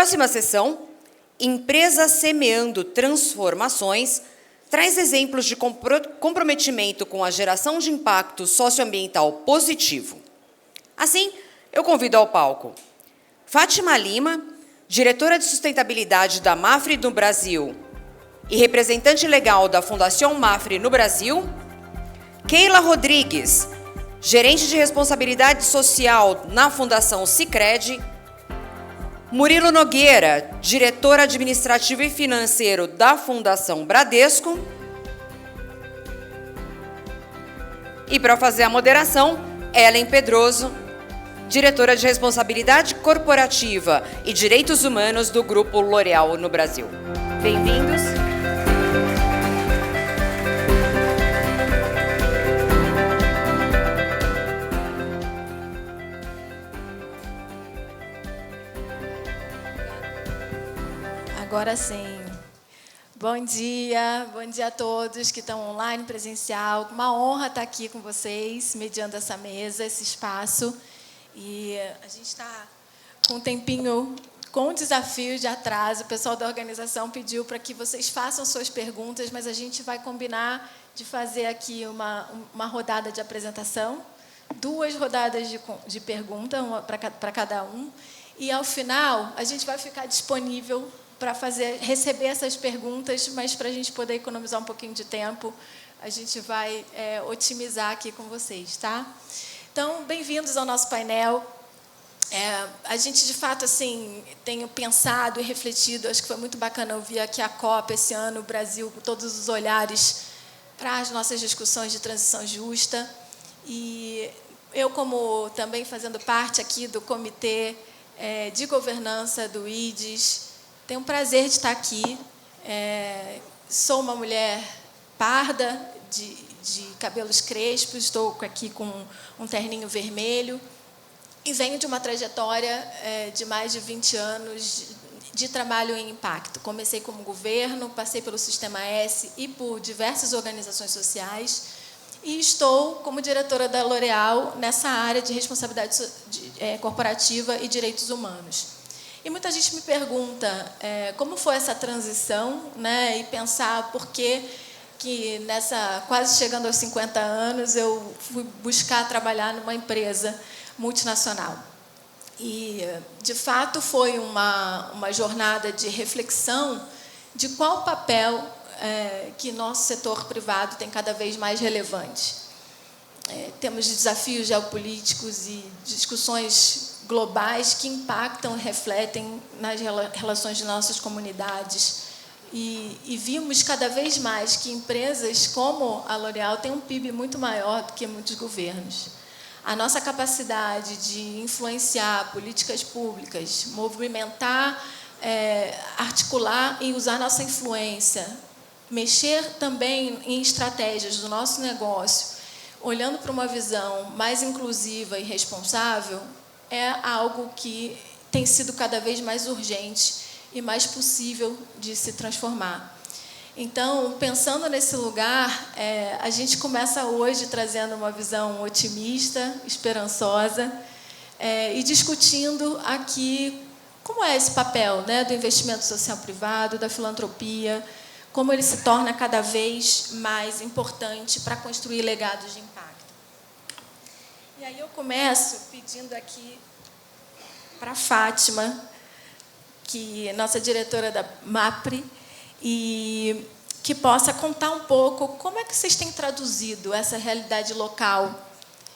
próxima sessão, Empresa Semeando Transformações, traz exemplos de comprometimento com a geração de impacto socioambiental positivo. Assim, eu convido ao palco Fátima Lima, diretora de sustentabilidade da MAPFRE no Brasil e representante legal da Fundação MAPFRE no Brasil, Keila Rodrigues, gerente de responsabilidade social na Fundação Sicredi, Murilo Nogueira, diretor administrativo e financeiro da Fundação Bradesco. E para fazer a moderação, Ellen Pedroso, diretora de responsabilidade corporativa e direitos humanos do Grupo L'Oréal no Brasil. Bem-vindos. Agora sim. Bom dia a todos que estão online, presencial. Uma honra estar aqui com vocês, mediando essa mesa, esse espaço. E a gente está com um tempinho, com desafio de atraso. O pessoal da organização pediu para que vocês façam suas perguntas, mas a gente vai combinar de fazer aqui uma rodada de apresentação, 2 rodadas de pergunta, uma para cada um. E, ao final, a gente vai ficar disponível para receber essas perguntas, mas para a gente poder economizar um pouquinho de tempo, a gente vai otimizar aqui com vocês, tá? Então, bem-vindos ao nosso painel. A gente, de fato, assim, tem pensado e refletido, acho que foi muito bacana ouvir aqui a COP esse ano, o Brasil, com todos os olhares para as nossas discussões de transição justa. E eu, como também fazendo parte aqui do comitê de governança do IDES, tenho um prazer de estar aqui. Sou uma mulher parda, de cabelos crespos, estou aqui com um terninho vermelho e venho de uma trajetória de mais de 20 anos de trabalho em impacto. Comecei como governo, passei pelo Sistema S e por diversas organizações sociais e estou como diretora da L'Oréal nessa área de responsabilidade corporativa e direitos humanos. E muita gente me pergunta como foi essa transição, né? E pensar por que quase chegando aos 50 anos, eu fui buscar trabalhar numa empresa multinacional. E, de fato, foi uma jornada de reflexão de qual papel que nosso setor privado tem cada vez mais relevante. Temos desafios geopolíticos e discussões globais que impactam e refletem nas relações de nossas comunidades. E vimos cada vez mais que empresas como a L'Oréal têm um PIB muito maior do que muitos governos. A nossa capacidade de influenciar políticas públicas, movimentar, articular e usar nossa influência, mexer também em estratégias do nosso negócio, olhando para uma visão mais inclusiva e responsável, é algo que tem sido cada vez mais urgente e mais possível de se transformar. Então, pensando nesse lugar, a gente começa hoje trazendo uma visão otimista, esperançosa, e discutindo aqui como é esse papel, né, do investimento social privado, da filantropia, como ele se torna cada vez mais importante para construir legados de impacto. E aí eu começo pedindo aqui para a Fátima, que é nossa diretora da MAPFRE, e que possa contar um pouco como é que vocês têm traduzido essa realidade local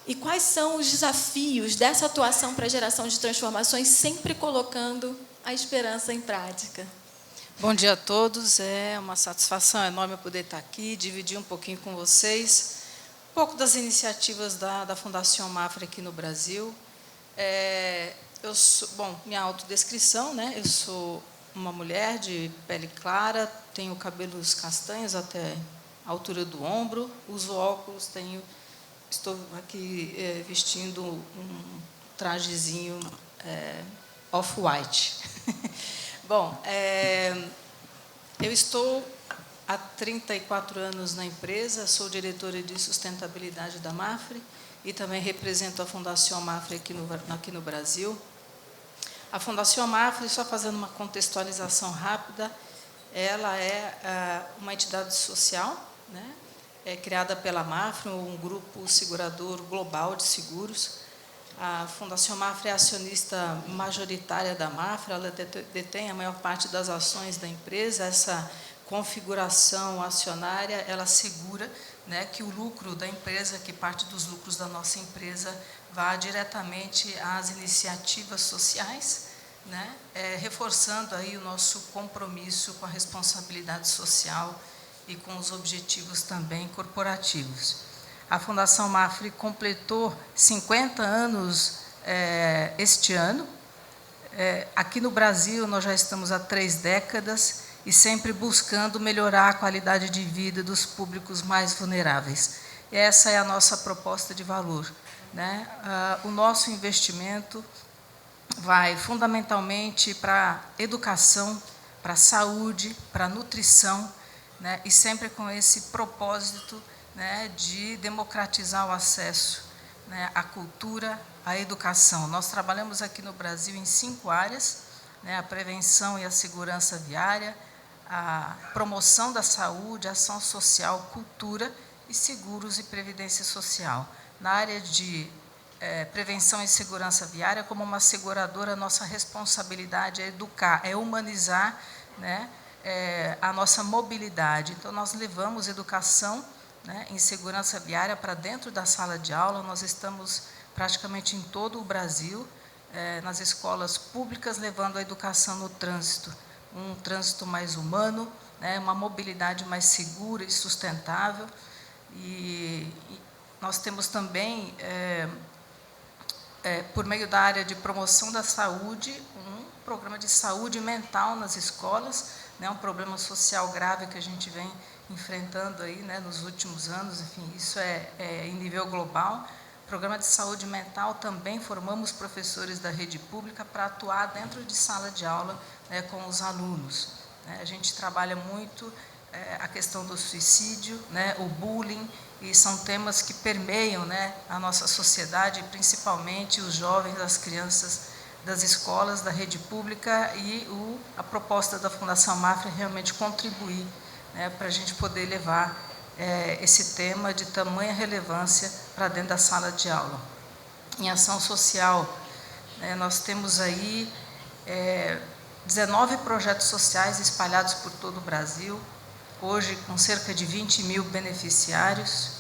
e quais são os desafios dessa atuação para a geração de transformações, sempre colocando a esperança em prática. Bom dia a todos, é uma satisfação enorme poder estar aqui, dividir um pouquinho com vocês um pouco das iniciativas da Fundação MAPFRE aqui no Brasil. Minha autodescrição, né? Eu sou uma mulher de pele clara, tenho cabelos castanhos até a altura do ombro, uso óculos, estou aqui vestindo um trajezinho off-white. Bom, eu estou há 34 anos na empresa, sou diretora de sustentabilidade da MAPFRE e também represento a Fundação MAPFRE aqui no Brasil. A Fundação Mafra, só fazendo uma contextualização rápida, ela é uma entidade social, né? É criada pela Mafra, um grupo segurador global de seguros. A Fundação Mafra é acionista majoritária da Mafra, ela detém a maior parte das ações da empresa. Essa configuração acionária, ela assegura, né, que o lucro da empresa, que parte dos lucros da nossa empresa, vá diretamente às iniciativas sociais, né, reforçando aí o nosso compromisso com a responsabilidade social e com os objetivos também corporativos. A Fundação Mafra completou 50 anos este ano. Aqui no Brasil, nós já estamos há 3 décadas e sempre buscando melhorar a qualidade de vida dos públicos mais vulneráveis. E essa é a nossa proposta de valor, né? O nosso investimento vai fundamentalmente para a educação, para a saúde, para a nutrição, né? E sempre com esse propósito, né, de democratizar o acesso, né, à cultura, à educação. Nós trabalhamos aqui no Brasil em 5 áreas, né, a prevenção e a segurança viária, a promoção da saúde, ação social, cultura e seguros e previdência social. Na área de prevenção e segurança viária, como uma seguradora, a nossa responsabilidade é educar, é humanizar, né, a nossa mobilidade. Então, nós levamos educação, né, em segurança viária para dentro da sala de aula. Nós estamos praticamente em todo o Brasil, nas escolas públicas, levando a educação no trânsito, um trânsito mais humano, né, uma mobilidade mais segura e sustentável. E nós temos também, por meio da área de promoção da saúde, um programa de saúde mental nas escolas, né, um problema social grave que a gente vem enfrentando aí, né, nos últimos anos. Enfim, isso é em nível global. Programa de saúde mental também formamos professores da rede pública para atuar dentro de sala de aula, né, com os alunos. A gente trabalha muito a questão do suicídio, né, o bullying, e são temas que permeiam, né, a nossa sociedade, principalmente os jovens, as crianças das escolas, da rede pública, e a proposta da Fundação Mafra é realmente contribuir, né, para a gente poder levar esse tema de tamanha relevância para dentro da sala de aula. Em ação social, nós temos aí 19 projetos sociais espalhados por todo o Brasil, hoje com cerca de 20 mil beneficiários.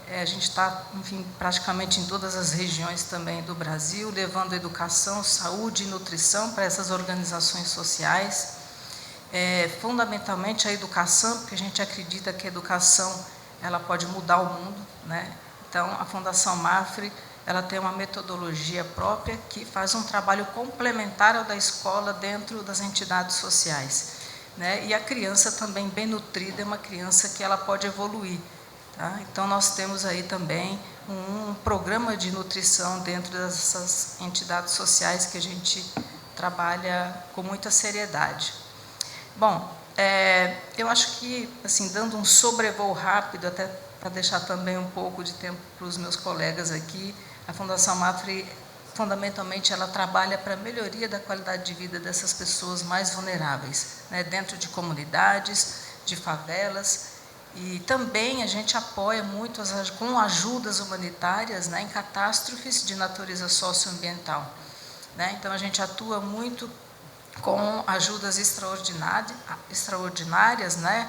A gente está, enfim, praticamente em todas as regiões também do Brasil, levando educação, saúde e nutrição para essas organizações sociais. Fundamentalmente a educação, porque a gente acredita que a educação ela pode mudar o mundo, né? Então, a Fundação Mafra, ela tem uma metodologia própria que faz um trabalho complementar ao da escola dentro das entidades sociais, né? E a criança também bem nutrida é uma criança que ela pode evoluir, tá? Então, nós temos aí também um programa de nutrição dentro dessas entidades sociais que a gente trabalha com muita seriedade. Bom, eu acho que, assim, dando um sobrevoo rápido, até para deixar também um pouco de tempo para os meus colegas aqui, a Fundação Mafra, fundamentalmente, ela trabalha para a melhoria da qualidade de vida dessas pessoas mais vulneráveis, né, dentro de comunidades, de favelas, e também a gente apoia muito com ajudas humanitárias, né, em catástrofes de natureza socioambiental, né? Então, a gente atua muito com ajudas extraordinárias, né,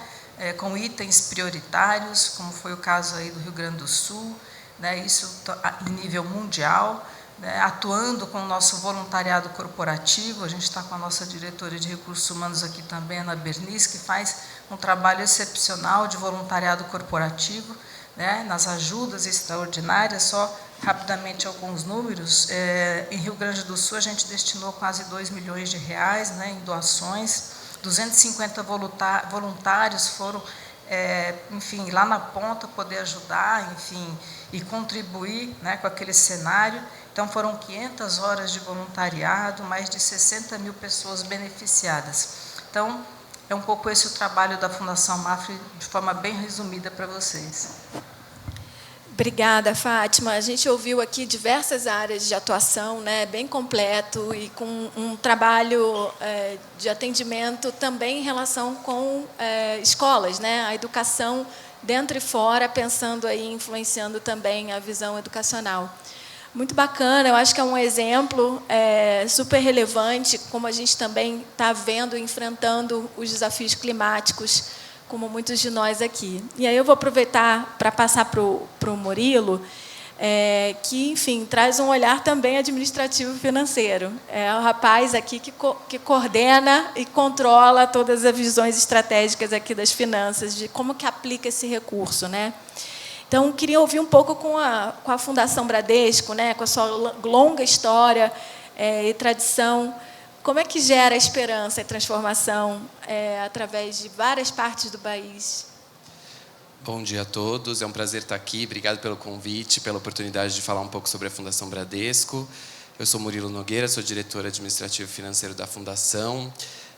com itens prioritários, como foi o caso aí do Rio Grande do Sul, né, isso em nível mundial, né, atuando com o nosso voluntariado corporativo. A gente está com a nossa diretora de recursos humanos aqui também, Ana Bernice, que faz um trabalho excepcional de voluntariado corporativo, né, nas ajudas extraordinárias. Só rapidamente alguns números: em Rio Grande do Sul a gente destinou quase 2 milhões de reais, né, em doações, 250 voluntários foram, enfim, lá na ponta poder ajudar, enfim, e contribuir, né, com aquele cenário. Então, foram 500 horas de voluntariado, mais de 60 mil pessoas beneficiadas. Então, é um pouco esse o trabalho da Fundação Mafra, de forma bem resumida para vocês. Obrigada, Fátima. A gente ouviu aqui diversas áreas de atuação, né, bem completo e com um trabalho de atendimento também em relação com escolas, né, a educação dentro e fora, pensando aí, influenciando também a visão educacional. Muito bacana, eu acho que é um exemplo super relevante, como a gente também está vendo, enfrentando os desafios climáticos, como muitos de nós aqui. E aí eu vou aproveitar para passar para o Murilo, que, enfim, traz um olhar também administrativo financeiro. É o rapaz aqui que coordena e controla todas as visões estratégicas aqui das finanças, de como que aplica esse recurso, né? Então, queria ouvir um pouco com a Fundação Bradesco, né, com a sua longa história e tradição, como é que gera esperança e transformação através de várias partes do país? Bom dia a todos, é um prazer estar aqui. Obrigado pelo convite, pela oportunidade de falar um pouco sobre a Fundação Bradesco. Eu sou Murilo Nogueira, sou diretor administrativo e financeiro da Fundação.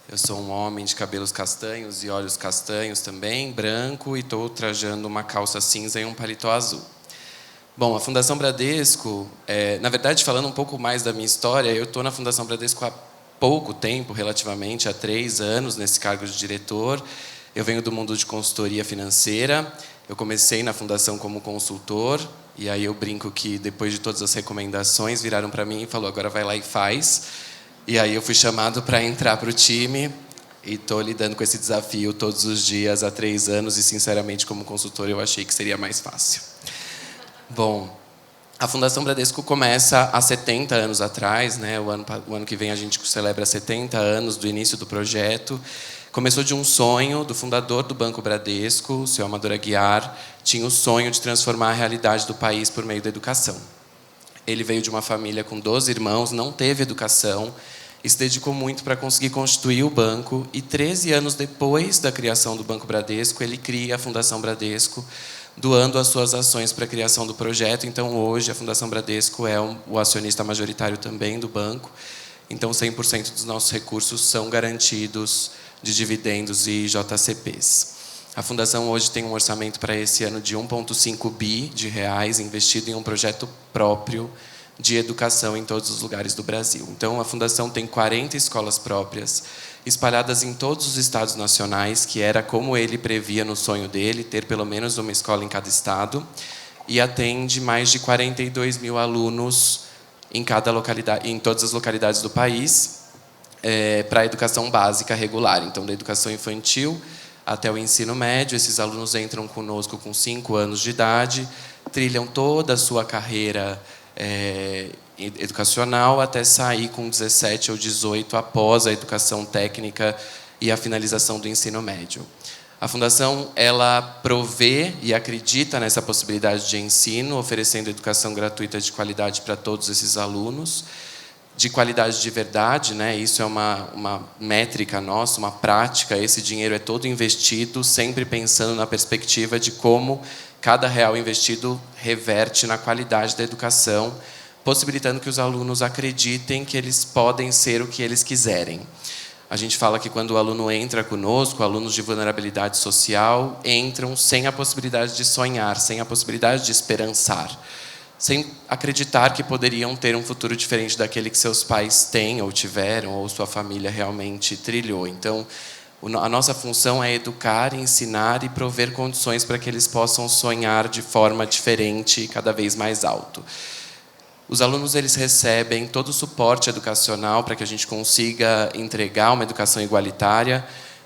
Eu sou um homem de cabelos castanhos e olhos castanhos também, branco, e estou trajando uma calça cinza e um paletó azul. Bom, a Fundação Bradesco, na verdade, falando um pouco mais da minha história, eu estou na Fundação Bradesco há pouco tempo, relativamente, há 3 anos, nesse cargo de diretor. Eu venho do mundo de consultoria financeira. Eu comecei na Fundação como consultor, e aí eu brinco que, depois de todas as recomendações, viraram para mim e falaram, agora vai lá e faz. E aí eu fui chamado para entrar para o time e estou lidando com esse desafio todos os dias há 3 anos e, sinceramente, como consultor, eu achei que seria mais fácil. Bom, a Fundação Bradesco começa há 70 anos atrás, né? O ano que vem a gente celebra 70 anos do início do projeto. Começou de um sonho do fundador do Banco Bradesco, o senhor Amador Aguiar, tinha o sonho de transformar a realidade do país por meio da educação. Ele veio de uma família com 12 irmãos, não teve educação e se dedicou muito para conseguir constituir o banco. E 13 anos depois da criação do Banco Bradesco, ele cria a Fundação Bradesco, doando as suas ações para a criação do projeto. Então, hoje, a Fundação Bradesco é o acionista majoritário também do banco. Então, 100% dos nossos recursos são garantidos de dividendos e JCPs. A Fundação hoje tem um orçamento para esse ano de 1,5 bi de reais investido em um projeto próprio de educação em todos os lugares do Brasil. Então, a Fundação tem 40 escolas próprias, espalhadas em todos os estados nacionais, que era como ele previa no sonho dele, ter pelo menos uma escola em cada estado, e atende mais de 42 mil alunos em cada localidade, em todas as localidades do país, para a educação básica regular. Então, da educação infantil até o ensino médio, esses alunos entram conosco com 5 anos de idade, trilham toda a sua carreira educacional até sair com 17 ou 18 após a educação técnica e a finalização do ensino médio. A Fundação, ela provê e acredita nessa possibilidade de ensino, oferecendo educação gratuita de qualidade para todos esses alunos, de qualidade de verdade, né? Isso é uma métrica nossa, uma prática. Esse dinheiro é todo investido, sempre pensando na perspectiva de como cada real investido reverte na qualidade da educação, possibilitando que os alunos acreditem que eles podem ser o que eles quiserem. A gente fala que quando o aluno entra conosco, alunos de vulnerabilidade social entram sem a possibilidade de sonhar, sem a possibilidade de esperançar, sem acreditar que poderiam ter um futuro diferente daquele que seus pais têm ou tiveram, ou sua família realmente trilhou. Então, a nossa função é educar, ensinar e prover condições para que eles possam sonhar de forma diferente e cada vez mais alto. Os alunos, eles recebem todo o suporte educacional para que a gente consiga entregar uma educação igualitária.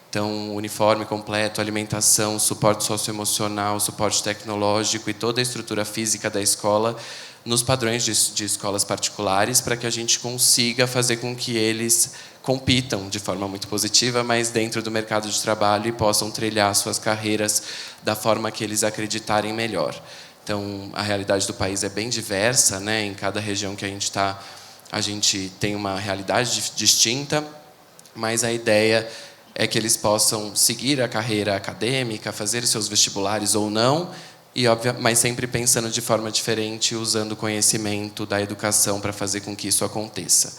Então, uniforme completo, alimentação, suporte socioemocional, suporte tecnológico e toda a estrutura física da escola nos padrões de escolas particulares, para que a gente consiga fazer com que eles compitam de forma muito positiva, mas dentro do mercado de trabalho, e possam trilhar suas carreiras da forma que eles acreditarem melhor. Então, a realidade do país é bem diversa, né? Em cada região que a gente está, a gente tem uma realidade distinta, mas a ideia é que eles possam seguir a carreira acadêmica, fazer seus vestibulares ou não, mas sempre pensando de forma diferente, usando o conhecimento da educação para fazer com que isso aconteça.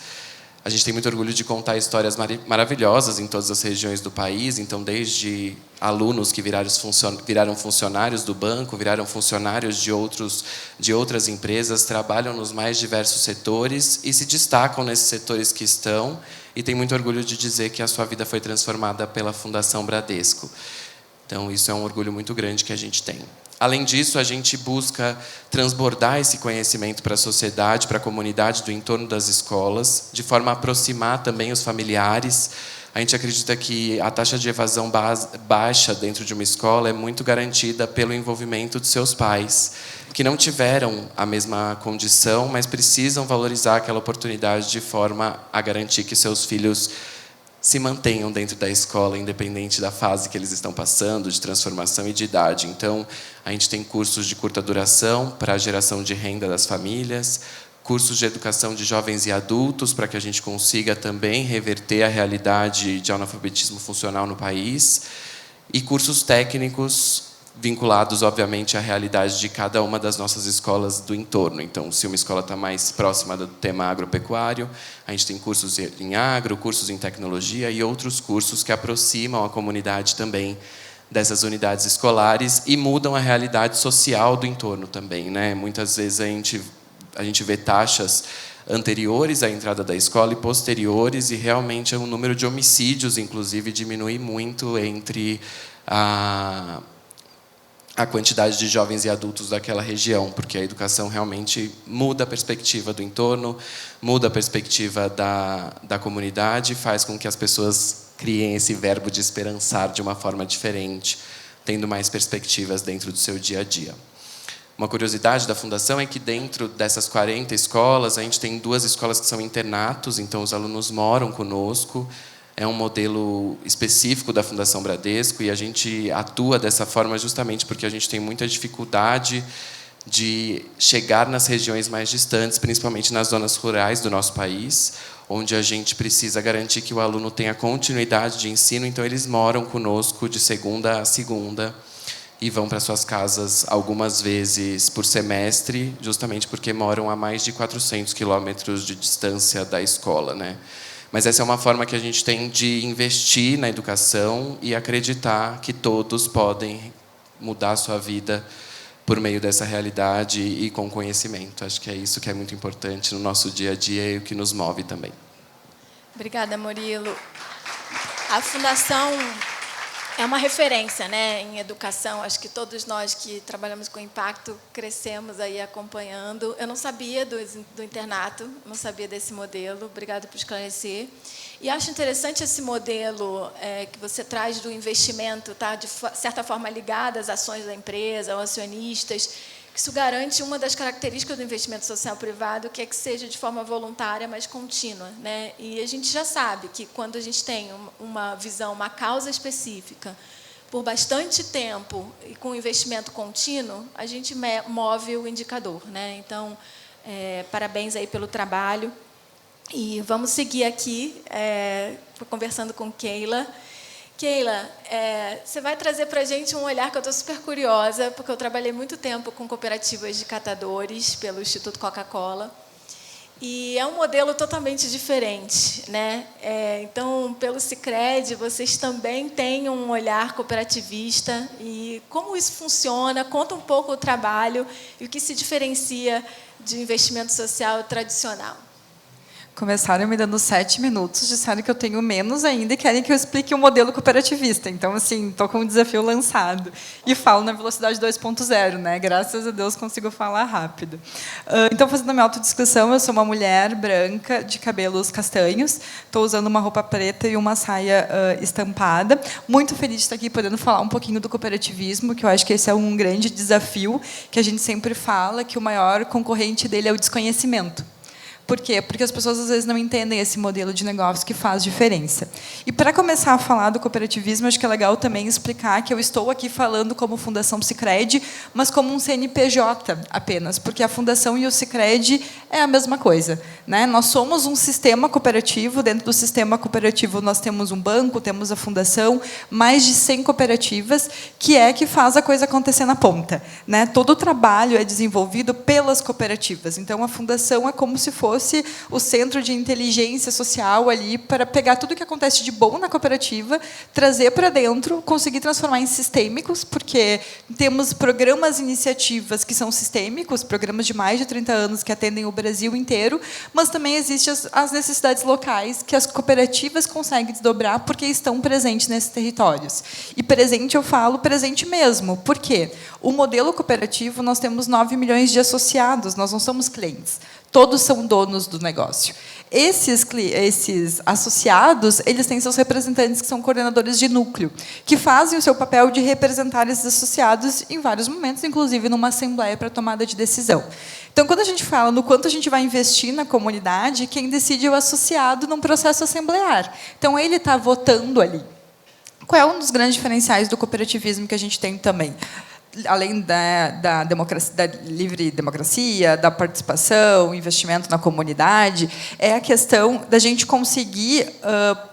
A gente tem muito orgulho de contar histórias maravilhosas em todas as regiões do país. Então, desde alunos que viraram funcionários do banco, viraram funcionários de outras empresas, trabalham nos mais diversos setores e se destacam nesses setores que estão. E tem muito orgulho de dizer que a sua vida foi transformada pela Fundação Bradesco. Então, isso é um orgulho muito grande que a gente tem. Além disso, a gente busca transbordar esse conhecimento para a sociedade, para a comunidade do entorno das escolas, de forma a aproximar também os familiares. A gente acredita que a taxa de evasão baixa dentro de uma escola é muito garantida pelo envolvimento de seus pais, que não tiveram a mesma condição, mas precisam valorizar aquela oportunidade de forma a garantir que seus filhos se mantenham dentro da escola, independente da fase que eles estão passando, de transformação e de idade. Então, a gente tem cursos de curta duração para a geração de renda das famílias, cursos de educação de jovens e adultos, para que a gente consiga também reverter a realidade de analfabetismo funcional no país, e cursos técnicos vinculados, obviamente, à realidade de cada uma das nossas escolas do entorno. Então, se uma escola está mais próxima do tema agropecuário, a gente tem cursos em agro, cursos em tecnologia e outros cursos que aproximam a comunidade também dessas unidades escolares e mudam a realidade social do entorno também, né? Muitas vezes a gente vê taxas anteriores à entrada da escola e posteriores, e realmente o número de homicídios, inclusive, diminui muito entre a quantidade de jovens e adultos daquela região, porque a educação realmente muda a perspectiva do entorno, muda a perspectiva da comunidade, faz com que as pessoas criem esse verbo de esperançar de uma forma diferente, tendo mais perspectivas dentro do seu dia a dia. Uma curiosidade da Fundação é que dentro dessas 40 escolas, a gente tem 2 escolas que são internatos, então os alunos moram conosco. É um modelo específico da Fundação Bradesco e a gente atua dessa forma justamente porque a gente tem muita dificuldade de chegar nas regiões mais distantes, principalmente nas zonas rurais do nosso país, onde a gente precisa garantir que o aluno tenha continuidade de ensino. Então, eles moram conosco de segunda a segunda e vão para suas casas algumas vezes por semestre, justamente porque moram a mais de 400 quilômetros de distância da escola, né? Mas essa é uma forma que a gente tem de investir na educação e acreditar que todos podem mudar a sua vida por meio dessa realidade e com conhecimento. Acho que é isso que é muito importante no nosso dia a dia e o que nos move também. Obrigada, Murilo. A Fundação é uma referência, né, em educação. Acho que todos nós que trabalhamos com impacto crescemos aí acompanhando. Eu não sabia do internato, não sabia desse modelo. Obrigada por esclarecer. E acho interessante esse modelo que você traz do investimento, tá, de certa forma ligado às ações da empresa, aos acionistas. Isso garante uma das características do investimento social privado, que é que seja de forma voluntária, mas contínua, né? E a gente já sabe que quando a gente tem uma visão, uma causa específica, por bastante tempo e com investimento contínuo, a gente move o indicador, né? Então, parabéns aí pelo trabalho. E vamos seguir aqui, conversando com Keila. Keila, você vai trazer para a gente um olhar que eu estou super curiosa, porque eu trabalhei muito tempo com cooperativas de catadores pelo Instituto Coca-Cola, e é um modelo totalmente diferente, né? Então, pelo Sicredi, vocês também têm um olhar cooperativista, e como isso funciona? Conta um pouco o trabalho e o que se diferencia de investimento social tradicional. Começaram me dando 7 minutos, disseram que eu tenho menos ainda e querem que eu explique o modelo cooperativista. Então, assim, estou com um desafio lançado. E falo na velocidade 2.0, né? Graças a Deus consigo falar rápido. Então, fazendo a minha autodescrição, eu sou uma mulher branca, de cabelos castanhos. Estou usando uma roupa preta e uma saia estampada. Muito feliz de estar aqui podendo falar um pouquinho do cooperativismo, que eu acho que esse é um grande desafio, que a gente sempre fala, que o maior concorrente dele é o desconhecimento. Por quê? Porque as pessoas, às vezes, não entendem esse modelo de negócio que faz diferença. E, para começar a falar do cooperativismo, acho que é legal também explicar que eu estou aqui falando como Fundação Sicredi, mas como um CNPJ apenas, porque a Fundação e o Sicredi é a mesma coisa, né? Nós somos um sistema cooperativo. Dentro do sistema cooperativo, nós temos um banco, temos a Fundação, mais de 100 cooperativas, que faz a coisa acontecer na ponta, né? Todo o trabalho é desenvolvido pelas cooperativas. Então, a Fundação é como se fosse fosse o centro de inteligência social ali para pegar tudo que acontece de bom na cooperativa, trazer para dentro, conseguir transformar em sistêmicos, porque temos programas e iniciativas que são sistêmicos, programas de mais de 30 anos que atendem o Brasil inteiro, mas também existem as necessidades locais que as cooperativas conseguem desdobrar porque estão presentes nesses territórios. E presente, eu falo presente mesmo. Por quê? O modelo cooperativo, nós temos 9 milhões de associados, nós não somos clientes. Todos são donos do negócio. Esses associados, eles têm seus representantes, que são coordenadores de núcleo, que fazem o seu papel de representar esses associados em vários momentos, inclusive numa assembleia para tomada de decisão. Então, quando a gente fala no quanto a gente vai investir na comunidade, quem decide é o associado num processo assemblear. Então, ele está votando ali. Qual é um dos grandes diferenciais do cooperativismo que a gente tem também? Além da livre democracia, da participação, investimento na comunidade, é a questão da gente conseguir,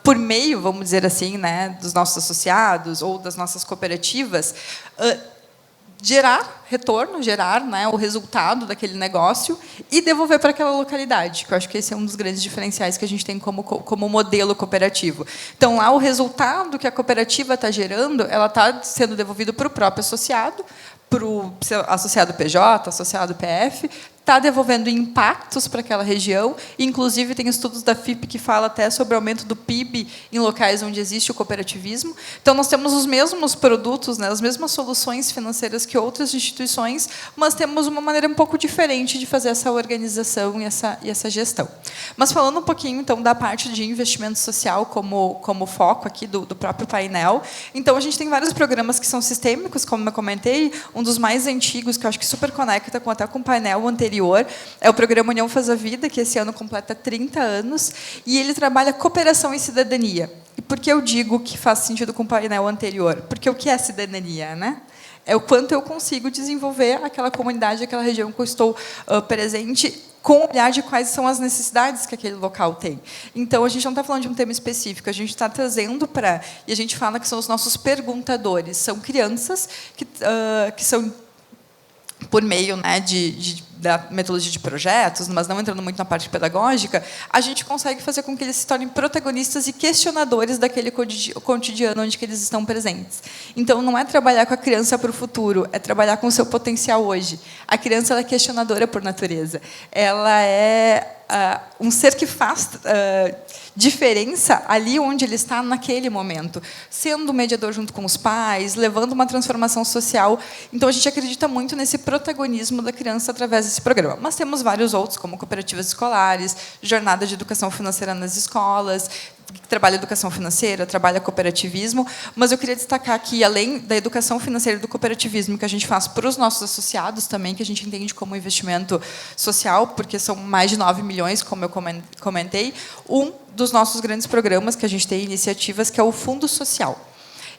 por meio, vamos dizer assim, né, dos nossos associados ou das nossas cooperativas, gerar retorno, gerar, né, o resultado daquele negócio e devolver para aquela localidade, que eu acho que esse é um dos grandes diferenciais que a gente tem como modelo cooperativo. Então, lá, o resultado que a cooperativa está gerando, ela está sendo devolvido para o próprio associado, para o associado PJ, associado PF, está devolvendo impactos para aquela região, inclusive tem estudos da FIP que fala até sobre o aumento do PIB em locais onde existe o cooperativismo. Então, nós temos os mesmos produtos, né, as mesmas soluções financeiras que outras instituições, mas temos uma maneira um pouco diferente de fazer essa organização e essa gestão. Mas falando um pouquinho, então, da parte de investimento social como foco aqui do próprio painel, então, a gente tem vários programas que são sistêmicos, como eu comentei, um dos mais antigos, que eu acho que super conecta até com o painel anterior, é o programa União Faz a Vida, que esse ano completa 30 anos, e ele trabalha cooperação e cidadania. E por que eu digo que faz sentido com o painel anterior? Porque o que é cidadania, né? É o quanto eu consigo desenvolver aquela comunidade, aquela região que eu estou presente, com o olhar de quais são as necessidades que aquele local tem. Então, a gente não está falando de um tema específico, a gente está trazendo para... E a gente fala que são os nossos perguntadores. São crianças que são por meio, né, da metodologia de projetos, mas não entrando muito na parte pedagógica, a gente consegue fazer com que eles se tornem protagonistas e questionadores daquele cotidiano onde que eles estão presentes. Então, não é trabalhar com a criança para o futuro, é trabalhar com o seu potencial hoje. A criança, ela é questionadora por natureza. Ela é um ser que faz diferença ali onde ele está naquele momento, sendo mediador junto com os pais, levando uma transformação social. Então, a gente acredita muito nesse protagonismo da criança através desse programa. Mas temos vários outros, como cooperativas escolares, jornada de educação financeira nas escolas, que trabalha educação financeira, trabalha cooperativismo, mas eu queria destacar aqui, além da educação financeira e do cooperativismo, que a gente faz para os nossos associados também, que a gente entende como investimento social, porque são mais de 9 milhões, como eu comentei, um dos nossos grandes programas que a gente tem, iniciativas, que é o Fundo Social.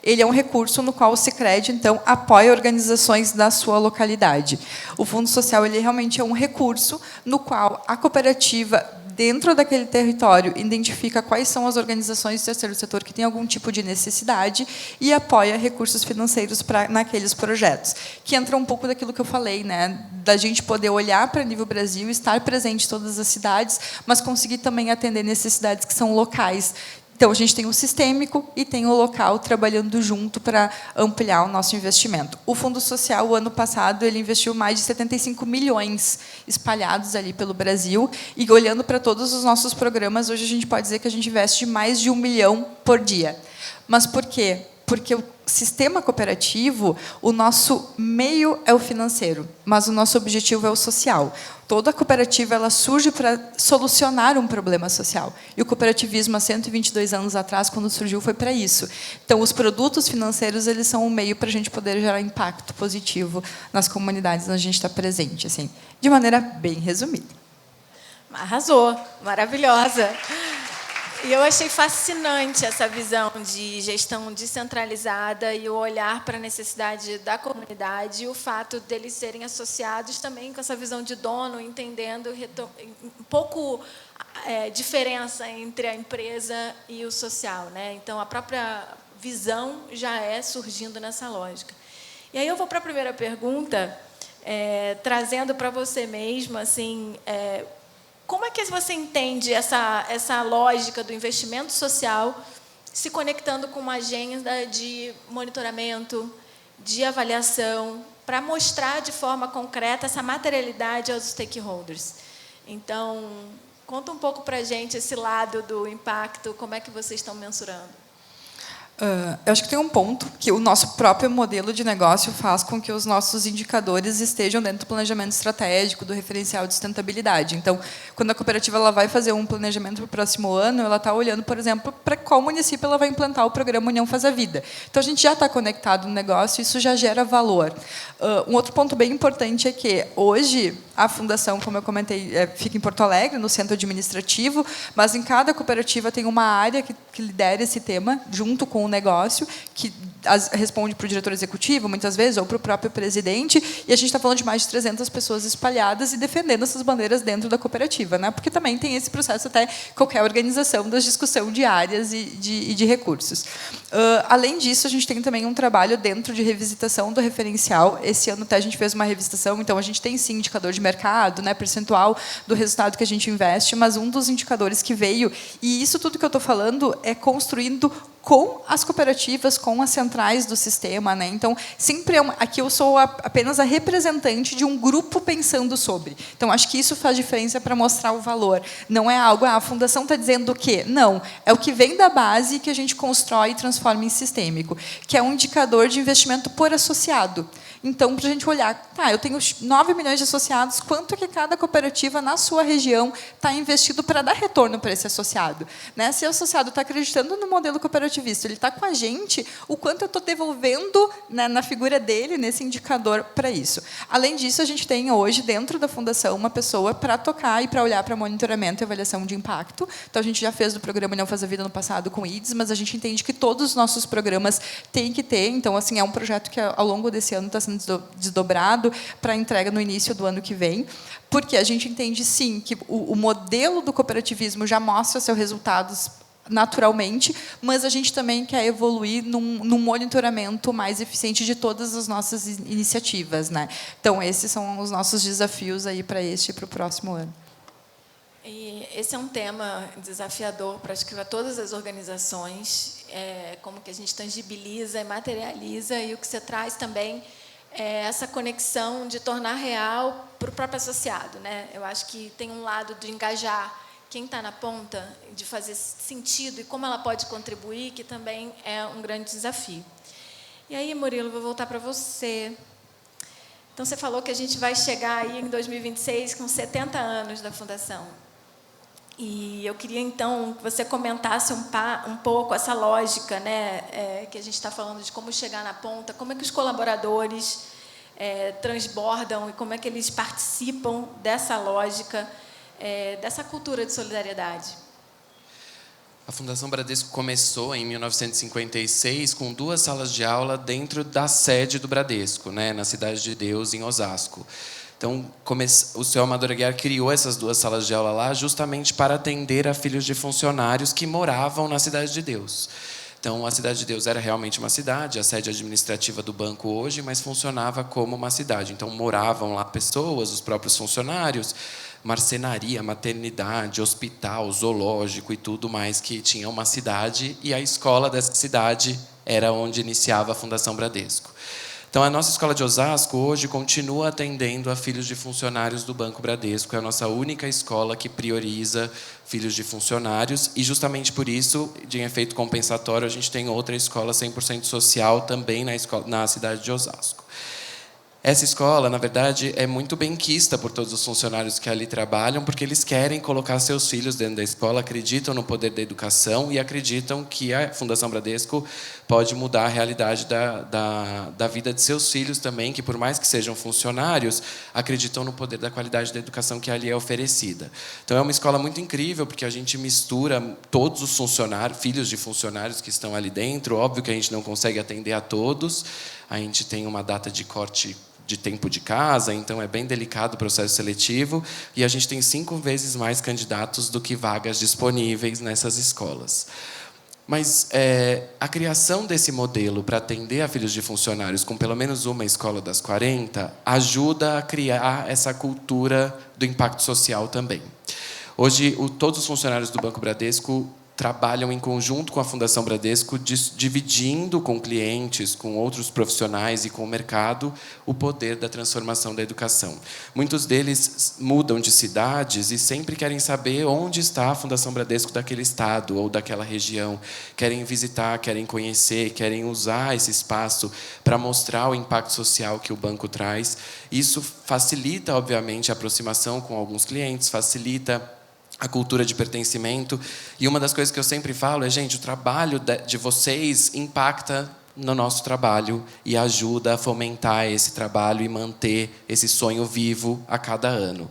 Ele é um recurso no qual o Sicredi, então, apoia organizações da sua localidade. O Fundo Social, ele realmente é um recurso no qual a cooperativa, dentro daquele território, identifica quais são as organizações do terceiro setor que têm algum tipo de necessidade e apoia recursos financeiros naqueles projetos. Que entra um pouco daquilo que eu falei, né, da gente poder olhar para o nível Brasil, estar presente em todas as cidades, mas conseguir também atender necessidades que são locais. Então, a gente tem o sistêmico e tem o local trabalhando junto para ampliar o nosso investimento. O Fundo Social, o ano passado, ele investiu mais de 75 milhões espalhados ali pelo Brasil. E, olhando para todos os nossos programas, hoje a gente pode dizer que a gente investe mais de 1 milhão por dia. Mas por quê? Porque o sistema cooperativo, o nosso meio é o financeiro, mas o nosso objetivo é o social. Toda cooperativa, ela surge para solucionar um problema social. E o cooperativismo, há 122 anos atrás, quando surgiu, foi para isso. Então, os produtos financeiros, eles são um meio para a gente poder gerar impacto positivo nas comunidades onde a gente está presente, assim, de maneira bem resumida. Arrasou, maravilhosa. E eu achei fascinante essa visão de gestão descentralizada e o olhar para a necessidade da comunidade e o fato deles serem associados também com essa visão de dono, entendendo um pouco diferença entre a empresa e o social, né? Então, a própria visão já é surgindo nessa lógica. E aí eu vou para a primeira pergunta, trazendo para você mesmo, assim, Como é que você entende essa lógica do investimento social se conectando com uma agenda de monitoramento, de avaliação, para mostrar de forma concreta essa materialidade aos stakeholders? Então, conta um pouco para a gente esse lado do impacto, como é que vocês estão mensurando? Eu acho que tem um ponto que o nosso próprio modelo de negócio faz com que os nossos indicadores estejam dentro do planejamento estratégico, do referencial de sustentabilidade. Então, quando a cooperativa ela vai fazer um planejamento para o próximo ano, ela está olhando, por exemplo, para qual município ela vai implantar o programa União Faz a Vida. Então, a gente já está conectado no negócio, isso já gera valor. Um outro ponto bem importante é que, hoje, a fundação, como eu comentei, fica em Porto Alegre, no centro administrativo, mas em cada cooperativa tem uma área que lidera esse tema, junto com o negócio, que responde para o diretor executivo, muitas vezes, ou para o próprio presidente, e a gente está falando de mais de 300 pessoas espalhadas e defendendo essas bandeiras dentro da cooperativa, né? Porque também tem esse processo até qualquer organização da discussão de áreas e de recursos. Além disso, a gente tem também um trabalho dentro de revisitação do referencial. Esse ano até a gente fez uma revisitação, então a gente tem sim indicador de mercado, né, percentual do resultado que a gente investe, mas um dos indicadores que veio, e isso tudo que eu estou falando é construindo com as cooperativas, com as centrais do sistema, né? Então, sempre aqui eu sou apenas a representante de um grupo pensando sobre. Então, acho que isso faz diferença para mostrar o valor. Não é algo, a fundação está dizendo o quê? Não, é o que vem da base que a gente constrói e transforma em sistêmico, que é um indicador de investimento por associado. Então, para a gente olhar, eu tenho 9 milhões de associados, quanto é que cada cooperativa na sua região está investido para dar retorno para esse associado? Né? Se o associado está acreditando no modelo cooperativista, ele está com a gente, o quanto eu estou devolvendo, né, na figura dele, nesse indicador, para isso. Além disso, a gente tem hoje, dentro da fundação, uma pessoa para tocar e para olhar para monitoramento e avaliação de impacto. Então, a gente já fez do programa União Faz a Vida no passado com o IDES, mas a gente entende que todos os nossos programas têm que ter. Então, assim, é um projeto que, ao longo desse ano, está sendo desdobrado para entrega no início do ano que vem, porque a gente entende, sim, que o modelo do cooperativismo já mostra seus resultados naturalmente, mas a gente também quer evoluir num monitoramento mais eficiente de todas as nossas iniciativas, né? Então, esses são os nossos desafios aí para este e para o próximo ano. E esse é um tema desafiador para todas as organizações, como que a gente tangibiliza e materializa, e o que você traz também é essa conexão de tornar real para o próprio associado, né? Eu acho que tem um lado de engajar quem está na ponta, de fazer sentido e como ela pode contribuir, que também é um grande desafio. E aí, Murilo, vou voltar para você. Então, você falou que a gente vai chegar aí em 2026 com 70 anos da Fundação. E eu queria, então, que você comentasse um pouco essa lógica, né, que a gente está falando de como chegar na ponta, como é que os colaboradores transbordam e como é que eles participam dessa lógica, dessa cultura de solidariedade. A Fundação Bradesco começou em 1956 com 2 salas de aula dentro da sede do Bradesco, né, na Cidade de Deus, em Osasco. Então, o seu Amador Aguiar criou essas 2 salas de aula lá justamente para atender a filhos de funcionários que moravam na Cidade de Deus. Então, a Cidade de Deus era realmente uma cidade, a sede administrativa do banco hoje, mas funcionava como uma cidade. Então, moravam lá pessoas, os próprios funcionários, marcenaria, maternidade, hospital, zoológico e tudo mais que tinha uma cidade, e a escola dessa cidade era onde iniciava a Fundação Bradesco. Então, a nossa escola de Osasco hoje continua atendendo a filhos de funcionários do Banco Bradesco. É a nossa única escola que prioriza filhos de funcionários e, justamente por isso, de efeito compensatório, a gente tem outra escola 100% social também na cidade de Osasco. Essa escola, na verdade, é muito benquista por todos os funcionários que ali trabalham, porque eles querem colocar seus filhos dentro da escola, acreditam no poder da educação e acreditam que a Fundação Bradesco pode mudar a realidade da vida de seus filhos também, que, por mais que sejam funcionários, acreditam no poder da qualidade da educação que ali é oferecida. Então, é uma escola muito incrível, porque a gente mistura todos os funcionários, filhos de funcionários que estão ali dentro. Óbvio que a gente não consegue atender a todos, a gente tem uma data de corte de tempo de casa, então é bem delicado o processo seletivo, e a gente tem 5 vezes mais candidatos do que vagas disponíveis nessas escolas. Mas a criação desse modelo para atender a filhos de funcionários com pelo menos uma escola das 40 ajuda a criar essa cultura do impacto social também. Hoje, todos os funcionários do Banco Bradesco trabalham em conjunto com a Fundação Bradesco, dividindo com clientes, com outros profissionais e com o mercado o poder da transformação da educação. Muitos deles mudam de cidades e sempre querem saber onde está a Fundação Bradesco daquele estado ou daquela região. Querem visitar, querem conhecer, querem usar esse espaço para mostrar o impacto social que o banco traz. Isso facilita, obviamente, a aproximação com alguns clientes, facilita a cultura de pertencimento. E uma das coisas que eu sempre falo é, gente, o trabalho de vocês impacta no nosso trabalho e ajuda a fomentar esse trabalho e manter esse sonho vivo a cada ano.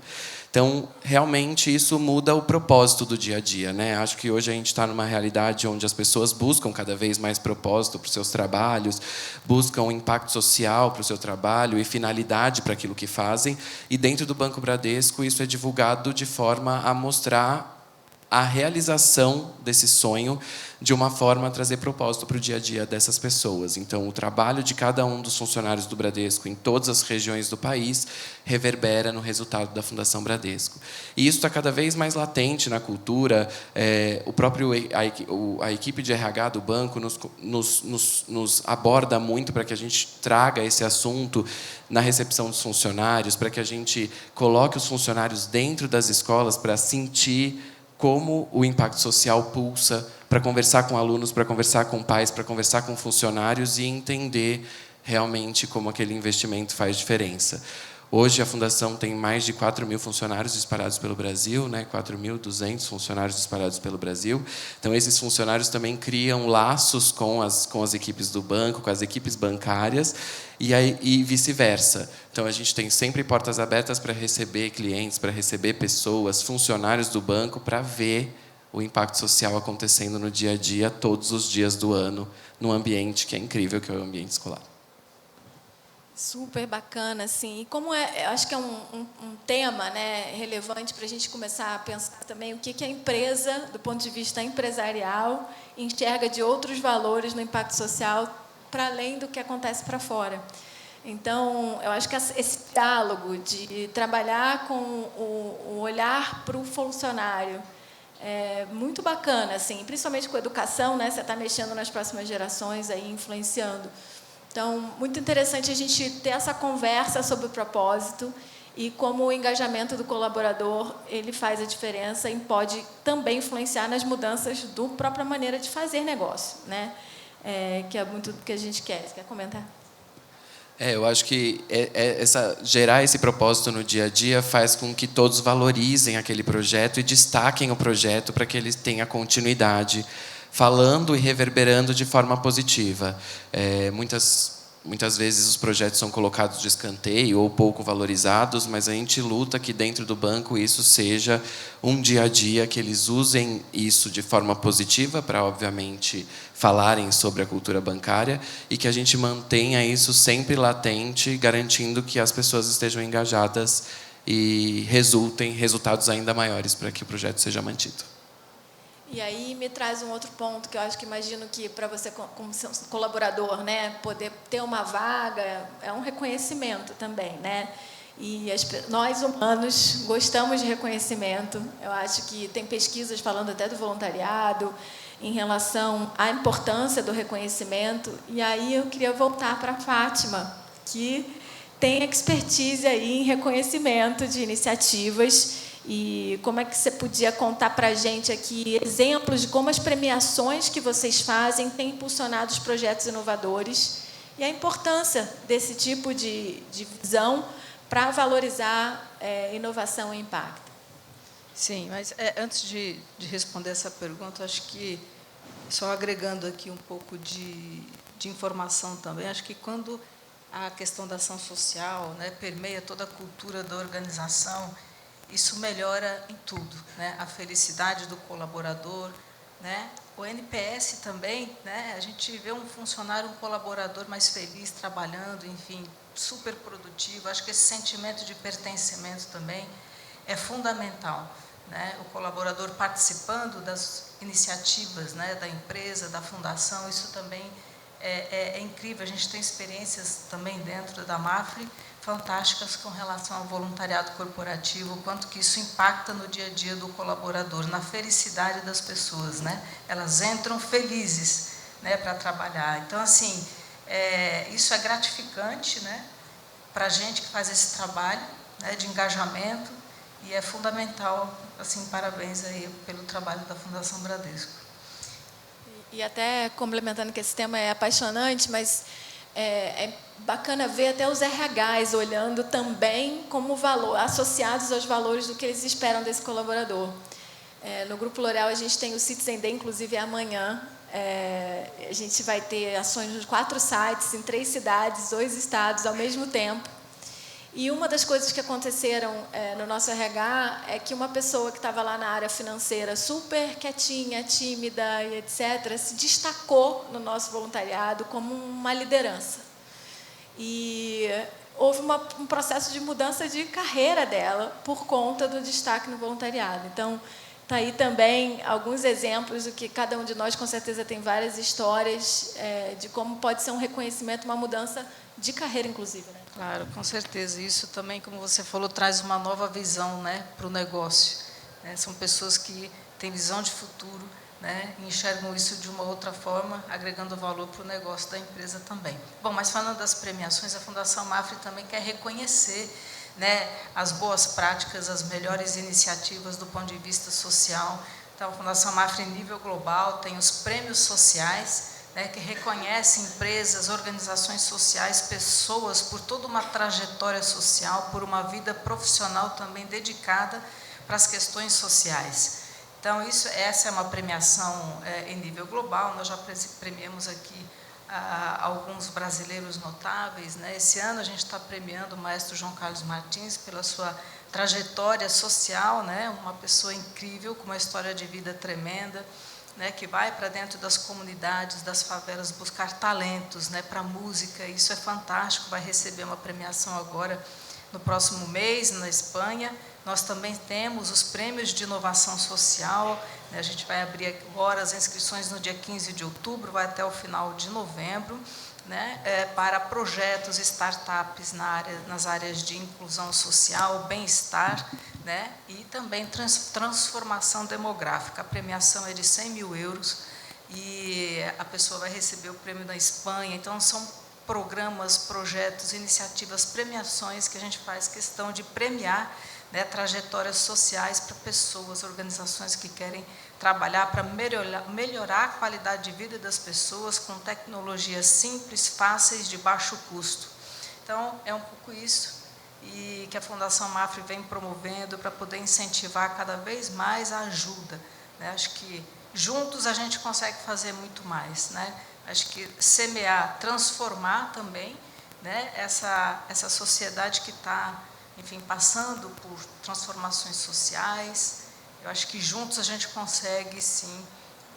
Então, realmente, isso muda o propósito do dia a dia, né? Acho que hoje a gente está numa realidade onde as pessoas buscam cada vez mais propósito para os seus trabalhos, buscam impacto social para o seu trabalho e finalidade para aquilo que fazem. E dentro do Banco Bradesco, isso é divulgado de forma a mostrar a realização desse sonho de uma forma a trazer propósito para o dia a dia dessas pessoas. Então, o trabalho de cada um dos funcionários do Bradesco em todas as regiões do país reverbera no resultado da Fundação Bradesco. E isso está cada vez mais latente na cultura. A equipe de RH do banco nos aborda muito para que a gente traga esse assunto na recepção dos funcionários, para que a gente coloque os funcionários dentro das escolas para sentir como o impacto social pulsa, para conversar com alunos, para conversar com pais, para conversar com funcionários e entender realmente como aquele investimento faz diferença. Hoje, a Fundação tem mais de 4.000 funcionários espalhados pelo Brasil, né? 4.200 funcionários espalhados pelo Brasil. Então, esses funcionários também criam laços com as equipes do banco, com as equipes bancárias, e vice-versa. Então, a gente tem sempre portas abertas para receber clientes, para receber pessoas, funcionários do banco, para ver o impacto social acontecendo no dia a dia, todos os dias do ano, num ambiente que é incrível, que é o ambiente escolar. Super bacana, assim. E como eu acho que é um tema, né, relevante para a gente começar a pensar também o que a empresa, do ponto de vista empresarial, enxerga de outros valores no impacto social para além do que acontece para fora. Então, eu acho que esse diálogo de trabalhar com o olhar para o funcionário é muito bacana, assim, principalmente com a educação, né? Você está mexendo nas próximas gerações, aí, influenciando. Então, muito interessante a gente ter essa conversa sobre o propósito e como o engajamento do colaborador ele faz a diferença e pode também influenciar nas mudanças da própria maneira de fazer negócio, né? Que é muito do que a gente quer. Você quer comentar? Eu acho que gerar esse propósito no dia a dia faz com que todos valorizem aquele projeto e destaquem o projeto para que ele tenha continuidade, falando e reverberando de forma positiva. Muitas vezes os projetos são colocados de escanteio ou pouco valorizados, mas a gente luta que dentro do banco isso seja um dia a dia, que eles usem isso de forma positiva para, obviamente, falarem sobre a cultura bancária e que a gente mantenha isso sempre latente, garantindo que as pessoas estejam engajadas e resultem resultados ainda maiores para que o projeto seja mantido. E aí me traz um outro ponto que eu acho que imagino que para você como colaborador, né, poder ter uma vaga é um reconhecimento também, né? E nós humanos gostamos de reconhecimento. Eu acho que tem pesquisas falando até do voluntariado em relação à importância do reconhecimento. E aí eu queria voltar para a Fátima, que tem expertise aí em reconhecimento de iniciativas. E como é que você podia contar para a gente aqui exemplos de como as premiações que vocês fazem têm impulsionado os projetos inovadores e a importância desse tipo de visão para valorizar inovação e impacto? Sim, mas antes de responder essa pergunta, acho que, só agregando aqui um pouco de informação também, acho que quando a questão da ação social, né, permeia toda a cultura da organização, isso melhora em tudo, né? A felicidade do colaborador, né? O NPS também, né? A gente vê um funcionário, um colaborador mais feliz trabalhando, enfim, super produtivo. Acho que esse sentimento de pertencimento também é fundamental, né? O colaborador participando das iniciativas, né, da empresa, da fundação, isso também é incrível. A gente tem experiências também dentro da Mafre, fantásticas com relação ao voluntariado corporativo, o quanto que isso impacta no dia a dia do colaborador, na felicidade das pessoas, né? Elas entram felizes, né, para trabalhar. Então, assim, isso é gratificante, né, para a gente que faz esse trabalho, né, de engajamento, e é fundamental, assim, parabéns aí pelo trabalho da Fundação Bradesco. E até complementando que esse tema é apaixonante, mas é bacana ver até os RHs olhando também como valor, associados aos valores do que eles esperam desse colaborador. No Grupo L'Oréal a gente tem o Citizen Day, inclusive amanhã. A gente vai ter ações nos 4 sites, em 3 cidades, 2 estados ao mesmo tempo. E uma das coisas que aconteceram no nosso RH é que uma pessoa que estava lá na área financeira, super quietinha, tímida e etc., se destacou no nosso voluntariado como uma liderança. E houve um processo de mudança de carreira dela por conta do destaque no voluntariado. Então, está aí também alguns exemplos do que cada um de nós, com certeza, tem várias histórias de como pode ser um reconhecimento, uma mudança de carreira, inclusive, né? Claro, com certeza. Isso também, como você falou, traz uma nova visão, né, para o negócio. São pessoas que têm visão de futuro, né, e enxergam isso de uma outra forma, agregando valor para o negócio da empresa também. Bom, mas falando das premiações, a Fundação Mafre também quer reconhecer, né, as boas práticas, as melhores iniciativas do ponto de vista social. Então, a Fundação Mafre, em nível global, tem os prêmios sociais, né, que reconhece empresas, organizações sociais, pessoas por toda uma trajetória social, por uma vida profissional também dedicada para as questões sociais. Então, essa é uma premiação em nível global. Nós já premiamos aqui alguns brasileiros notáveis, né? Esse ano a gente está premiando o maestro João Carlos Martins pela sua trajetória social, né? Uma pessoa incrível, com uma história de vida tremenda, né, que vai para dentro das comunidades, das favelas, buscar talentos, né, para a música. Isso é fantástico, vai receber uma premiação agora no próximo mês, na Espanha. Nós também temos os prêmios de inovação social, né, a gente vai abrir agora as inscrições no dia 15 de outubro, vai até o final de novembro, né, para projetos, startups nas áreas de inclusão social, bem-estar, né, e também transformação demográfica. A premiação é de 100 mil euros e a pessoa vai receber o prêmio da Espanha. Então, são programas, projetos, iniciativas, premiações que a gente faz questão de premiar, né, trajetórias sociais para pessoas, organizações que querem trabalhar para melhorar a qualidade de vida das pessoas com tecnologias simples, fáceis, de baixo custo. Então, é um pouco isso e que a Fundação Mafre vem promovendo para poder incentivar cada vez mais a ajuda, né? Acho que juntos a gente consegue fazer muito mais, né? Acho que semear, transformar também, né, essa sociedade que está, enfim, passando por transformações sociais. Eu acho que juntos a gente consegue, sim,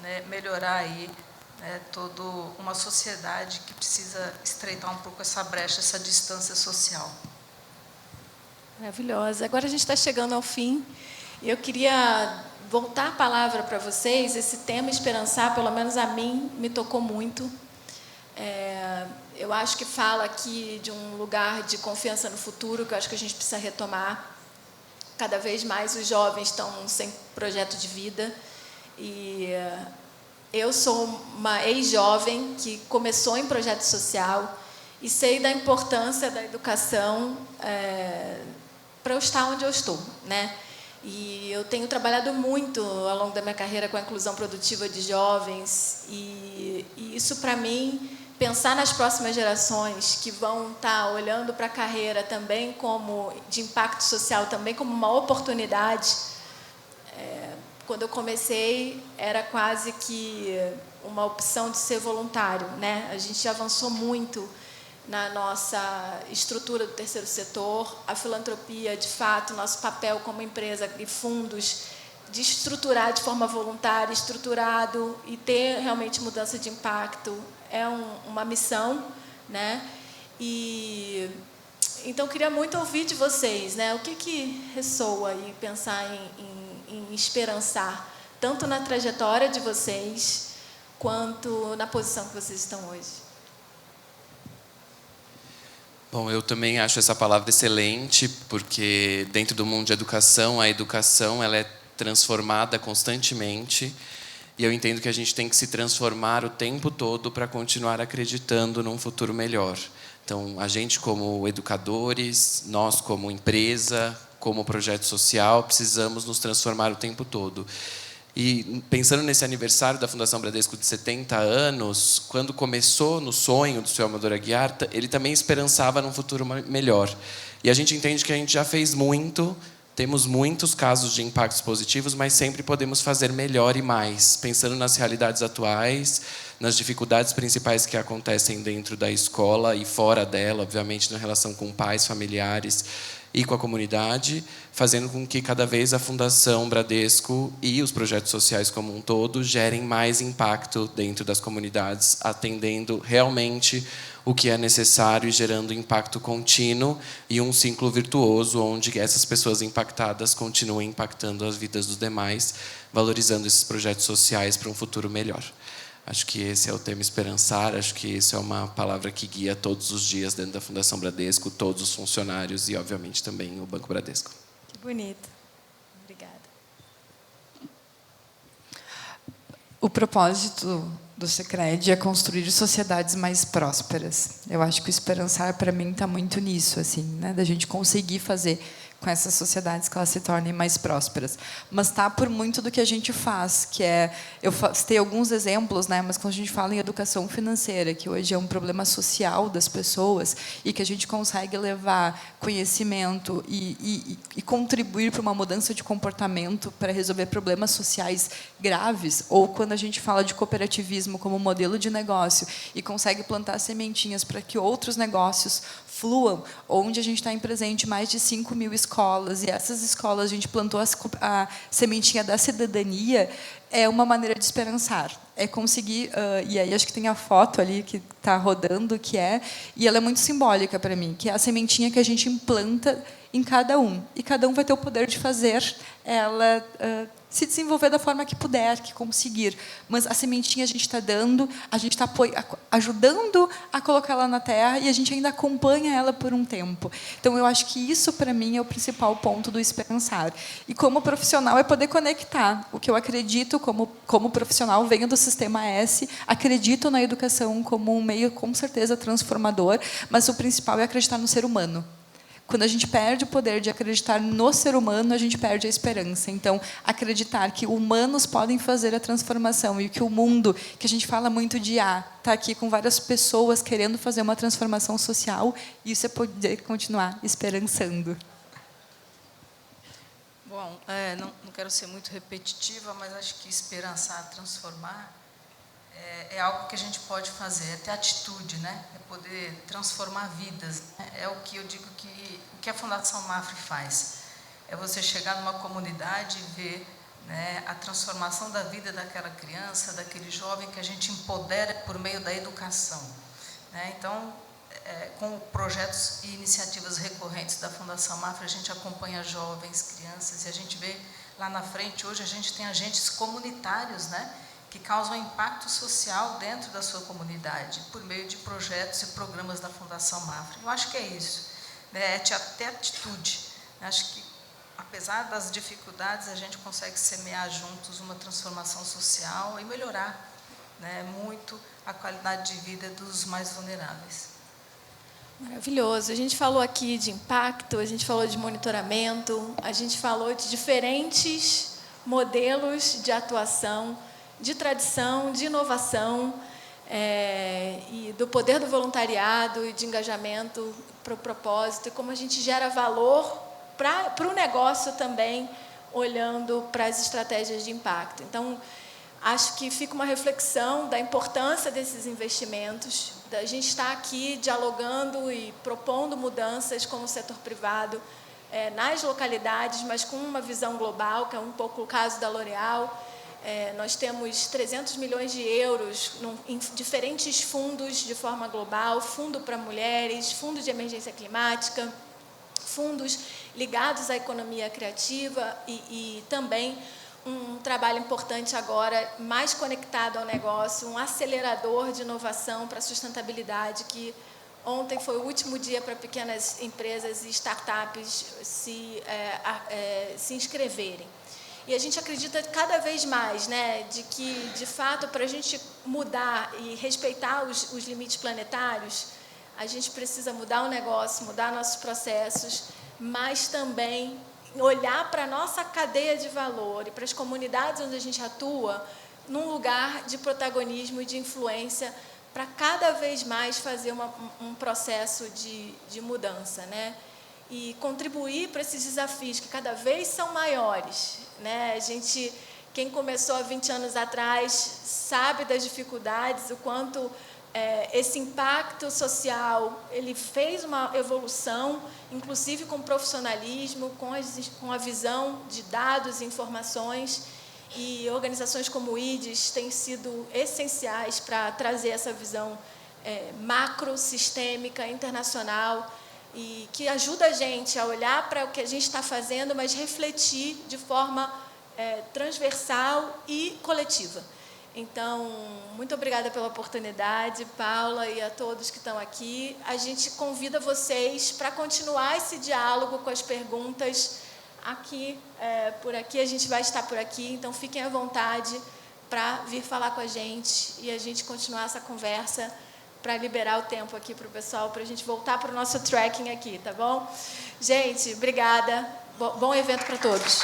né, melhorar aí, né, toda uma sociedade que precisa estreitar um pouco essa brecha, essa distância social. Maravilhosa. Agora a gente está chegando ao fim e eu queria voltar a palavra para vocês. Esse tema esperançar, pelo menos a mim, me tocou muito. Eu acho que fala aqui de um lugar de confiança no futuro, que eu acho que a gente precisa retomar. Cada vez mais os jovens estão sem projeto de vida. E eu sou uma ex-jovem que começou em projeto social e sei da importância da educação para eu estar onde eu estou, né? E eu tenho trabalhado muito ao longo da minha carreira com a inclusão produtiva de jovens e isso, para mim, pensar nas próximas gerações que vão estar olhando para a carreira também como de impacto social, também como uma oportunidade. Quando eu comecei, era quase que uma opção de ser voluntário, né? A gente avançou muito na nossa estrutura do terceiro setor, a filantropia, de fato, nosso papel como empresa e fundos, de estruturar de forma voluntária, estruturado e ter realmente mudança de impacto, é uma missão, né? E então eu queria muito ouvir de vocês, né? O que ressoa aí pensar em esperançar, tanto na trajetória de vocês quanto na posição que vocês estão hoje? Bom, eu também acho essa palavra excelente, porque dentro do mundo de educação, a educação ela é transformada constantemente, e eu entendo que a gente tem que se transformar o tempo todo para continuar acreditando num futuro melhor. Então, a gente como educadores, nós como empresa, como projeto social, precisamos nos transformar o tempo todo. E pensando nesse aniversário da Fundação Bradesco de 70 anos, quando começou no sonho do seu Amador Aguiar, ele também esperançava num futuro melhor. E a gente entende que a gente já fez muito, temos muitos casos de impactos positivos, mas sempre podemos fazer melhor e mais, pensando nas realidades atuais, nas dificuldades principais que acontecem dentro da escola e fora dela, obviamente, na relação com pais, familiares e com a comunidade, fazendo com que cada vez a Fundação Bradesco e os projetos sociais como um todo gerem mais impacto dentro das comunidades, atendendo realmente o que é necessário e gerando impacto contínuo e um ciclo virtuoso onde essas pessoas impactadas continuem impactando as vidas dos demais, valorizando esses projetos sociais para um futuro melhor. Acho que esse é o tema esperançar, acho que isso é uma palavra que guia todos os dias dentro da Fundação Bradesco, todos os funcionários e, obviamente, também o Banco Bradesco. Que bonito. Obrigada. O propósito do Sicredi é construir sociedades mais prósperas. Eu acho que o esperançar, para mim, está muito nisso, assim, né? Da gente conseguir fazer com essas sociedades que elas se tornem mais prósperas. Mas está por muito do que a gente faz, que é... Eu citei alguns exemplos, né? Mas quando a gente fala em educação financeira, que hoje é um problema social das pessoas, e que a gente consegue levar conhecimento e contribuir para uma mudança de comportamento para resolver problemas sociais graves, ou quando a gente fala de cooperativismo como modelo de negócio e consegue plantar sementinhas para que outros negócios fluam, onde a gente está em presente mais de 5.000 escolas, e essas escolas a gente plantou a sementinha da cidadania, é uma maneira de esperançar. É conseguir, e aí acho que tem a foto ali que está rodando, e ela é muito simbólica para mim, que é a sementinha que a gente implanta em cada um, e cada um vai ter o poder de fazer ela se desenvolver da forma que puder, que conseguir. Mas a sementinha a gente está dando, a gente está ajudando a colocar ela na terra e a gente ainda acompanha ela por um tempo. Então, eu acho que isso, para mim, é o principal ponto do esperançar. E, como profissional, é poder conectar. O que eu acredito, como profissional, venho do Sistema S, acredito na educação como um meio, com certeza, transformador, mas o principal é acreditar no ser humano. Quando a gente perde o poder de acreditar no ser humano, a gente perde a esperança. Então, acreditar que humanos podem fazer a transformação e que o mundo, que a gente fala muito de está aqui com várias pessoas querendo fazer uma transformação social, isso é poder continuar esperançando. Bom, não quero ser muito repetitiva, mas acho que esperançar, transformar, é algo que a gente pode fazer, é ter atitude, né? É poder transformar vidas. É o que eu digo que o que a Fundação Mafre faz. É você chegar numa comunidade e ver, né, a transformação da vida daquela criança, daquele jovem que a gente empodera por meio da educação. Né? Então, com projetos e iniciativas recorrentes da Fundação Mafre, a gente acompanha jovens, crianças, e a gente vê lá na frente, hoje a gente tem agentes comunitários, né, que causam impacto social dentro da sua comunidade, por meio de projetos e programas da Fundação Mafre. Eu acho que é isso, né? É ter atitude. Eu acho que, apesar das dificuldades, a gente consegue semear juntos uma transformação social e melhorar, né, muito a qualidade de vida dos mais vulneráveis. Maravilhoso. A gente falou aqui de impacto, a gente falou de monitoramento, a gente falou de diferentes modelos de atuação, de tradição, de inovação, e do poder do voluntariado e de engajamento para o propósito, e como a gente gera valor para o negócio também, olhando para as estratégias de impacto. Então, acho que fica uma reflexão da importância desses investimentos, da gente estar aqui dialogando e propondo mudanças com o setor privado, nas localidades, mas com uma visão global, que é um pouco o caso da L'Oréal. Nós temos 300 milhões de euros em diferentes fundos de forma global, fundo para mulheres, fundo de emergência climática, fundos ligados à economia criativa e também um trabalho importante agora, mais conectado ao negócio, um acelerador de inovação para a sustentabilidade que Ontem foi o último dia para pequenas empresas e startups se inscreverem. E a gente acredita cada vez mais, né, de que, de fato, para a gente mudar e respeitar os limites planetários, a gente precisa mudar o negócio, mudar nossos processos, mas também olhar para a nossa cadeia de valor e para as comunidades onde a gente atua num lugar de protagonismo e de influência para cada vez mais fazer um processo de mudança, né? E contribuir para esses desafios que cada vez são maiores, né? Quem começou há 20 anos atrás sabe das dificuldades, o quanto esse impacto social ele fez uma evolução, inclusive com profissionalismo, com a visão de dados e informações. E organizações como o IDES têm sido essenciais para trazer essa visão macro, sistêmica, internacional, e que ajuda a gente a olhar para o que a gente está fazendo, mas refletir de forma transversal e coletiva. Então, muito obrigada pela oportunidade, Paula, e a todos que estão aqui. A gente convida vocês para continuar esse diálogo com as perguntas aqui, por aqui, a gente vai estar por aqui, então fiquem à vontade para vir falar com a gente e a gente continuar essa conversa para liberar o tempo aqui para o pessoal, para a gente voltar para o nosso tracking aqui, tá bom? Gente, obrigada, bom evento para todos.